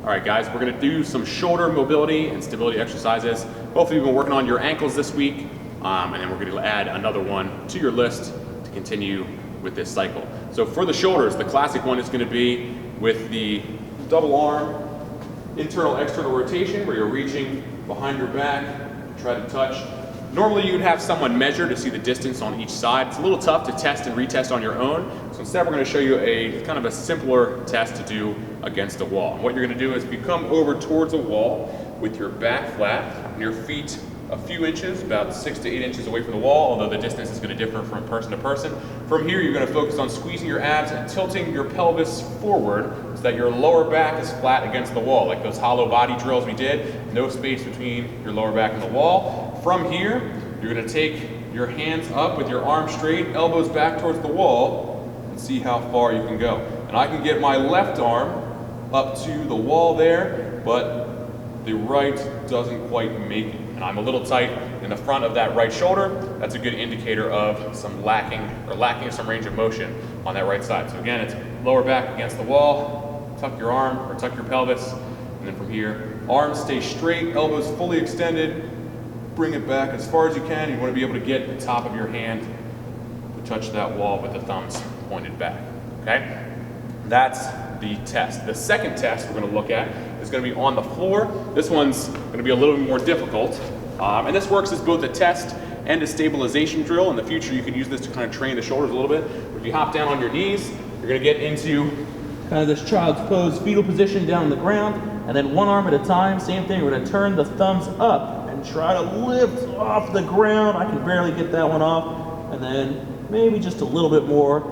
All right, guys, we're gonna do some shoulder mobility and stability exercises. Hopefully you've been working on your ankles this week, and then we're gonna add another one to your list to continue with this cycle. So for the shoulders, the classic one is gonna be with the double arm, internal-external rotation, where you're reaching behind your back, try to touch. Normally you would have someone measure to see the distance on each side. It's a little tough to test and retest on your own. So instead we're gonna show you a kind of a simpler test to do against a wall. And what you're gonna do is you come over towards a wall with your back flat and your feet a few inches, about 6 to 8 inches away from the wall, although the distance is gonna differ from person to person. From here, you're gonna focus on squeezing your abs and tilting your pelvis forward so that your lower back is flat against the wall, like those hollow body drills we did, no space between your lower back and the wall. From here, you're gonna take your hands up with your arms straight, elbows back towards the wall, and see how far you can go. And I can get my left arm up to the wall there, but the right doesn't quite make it. And I'm a little tight in the front of that right shoulder. That's a good indicator of some lacking of some range of motion on that right side. So again, it's lower back against the wall, tuck your arm or tuck your pelvis, and then from here, arms stay straight, elbows fully extended, bring it back as far as you can. You want to be able to get the top of your hand to touch that wall with the thumbs pointed back, okay? That's the test. The second test we're going to look at is going to be on the floor. This one's going to be a little bit more difficult. And this works as both a test and a stabilization drill. In the future, you can use this to kind of train the shoulders a little bit. If you hop down on your knees, you're going to get into kind of this child's pose, fetal position down on the ground, and then one arm at a time, same thing. We're going to turn the thumbs up and try to lift off the ground. I can barely get that one off. And then maybe just a little bit more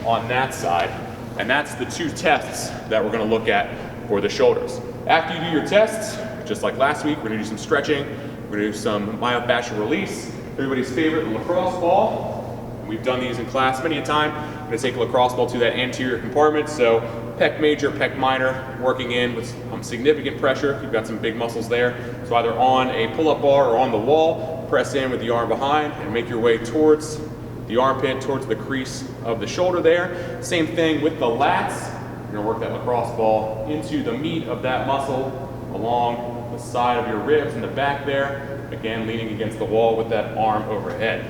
on that side. And that's the two tests that we're going to look at for the shoulders. After you do your tests, just like last week, we're going to do some stretching. We're going to do some myofascial release. Everybody's favorite, the lacrosse ball. We've done these in class many a time. I'm going to take a lacrosse ball to that anterior compartment. So pec major, pec minor, working in with significant pressure. You've got some big muscles there. So either on a pull-up bar or on the wall, press in with the arm behind and make your way towards the armpit, towards the crease of the shoulder there. Same thing with the lats. You're gonna work that lacrosse ball into the meat of that muscle along the side of your ribs in the back there. Again, leaning against the wall with that arm overhead.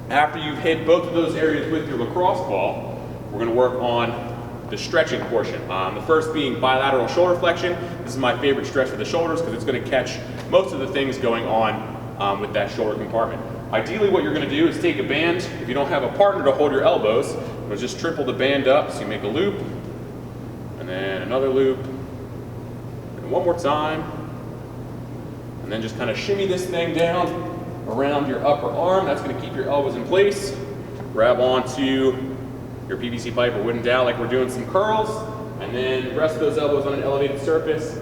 After you've hit both of those areas with your lacrosse ball, we're gonna work on the stretching portion. The first being bilateral shoulder flexion. This is my favorite stretch for the shoulders because it's gonna catch most of the things going on with that shoulder compartment. Ideally, what you're gonna do is take a band. If you don't have a partner to hold your elbows, you'll just triple the band up. So you make a loop, and then another loop, and one more time. And then just kind of shimmy this thing down around your upper arm. That's gonna keep your elbows in place. Grab onto your PVC pipe or wooden dowel like we're doing some curls, and then rest those elbows on an elevated surface.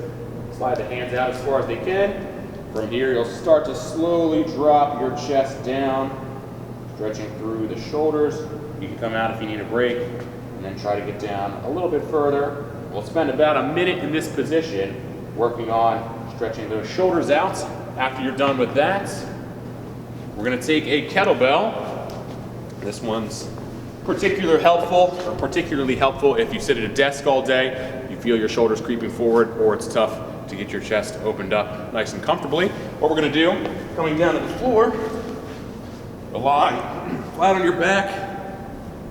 Slide the hands out as far as they can. From here, you'll start to slowly drop your chest down, stretching through the shoulders. You can come out if you need a break, and then try to get down a little bit further. We'll spend about a minute in this position working on stretching those shoulders out. After you're done with that, we're gonna take a kettlebell. This one's particularly helpful if you sit at a desk all day, you feel your shoulders creeping forward, or it's tough to get your chest opened up nice and comfortably. What we're gonna do, coming down to the floor, lie flat on your back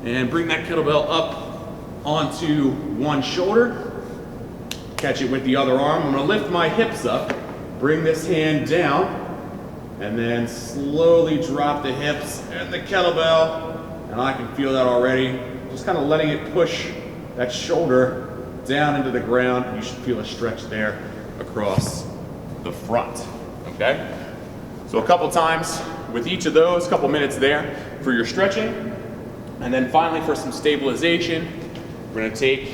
and bring that kettlebell up onto one shoulder. Catch it with the other arm. I'm gonna lift my hips up, bring this hand down, and then slowly drop the hips and the kettlebell. And I can feel that already. Just kind of letting it push that shoulder down into the ground. You should feel a stretch there across the front, okay? So a couple times with each of those, couple minutes there for your stretching. And then finally for some stabilization, we're gonna take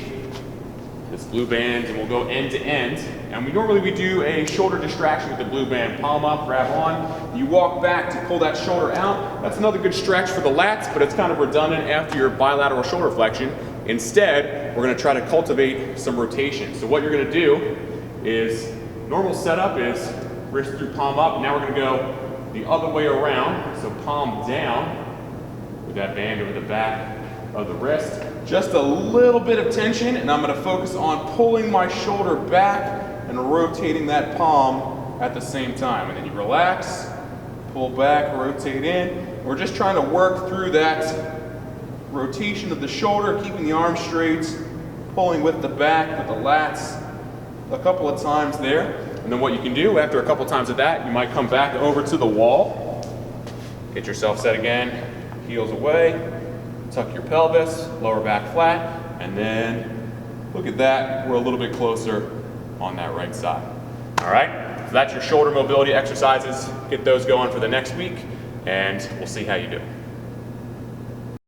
this blue band and we'll go end to end. And we normally do a shoulder distraction with the blue band. Palm up, grab on. You walk back to pull that shoulder out. That's another good stretch for the lats, but it's kind of redundant after your bilateral shoulder flexion. Instead, we're gonna try to cultivate some rotation. So what you're gonna do is, normal setup is wrist through palm up. Now we're gonna go the other way around. So palm down with that band over the back of the wrist. just a little bit of tension, and I'm going to focus on pulling my shoulder back and rotating that palm at the same time. And then you relax, pull back, rotate in. We're just trying to work through that rotation of the shoulder, keeping the arms straight, pulling with the back, with the lats, a couple of times there. And then what you can do after a couple times of that, you might come back over to the wall, get yourself set again, heels away, tuck your pelvis, lower back flat, and then look at that, we're a little bit closer on that right side. All right, so that's your shoulder mobility exercises. Get those going for the next week, and we'll see how you do.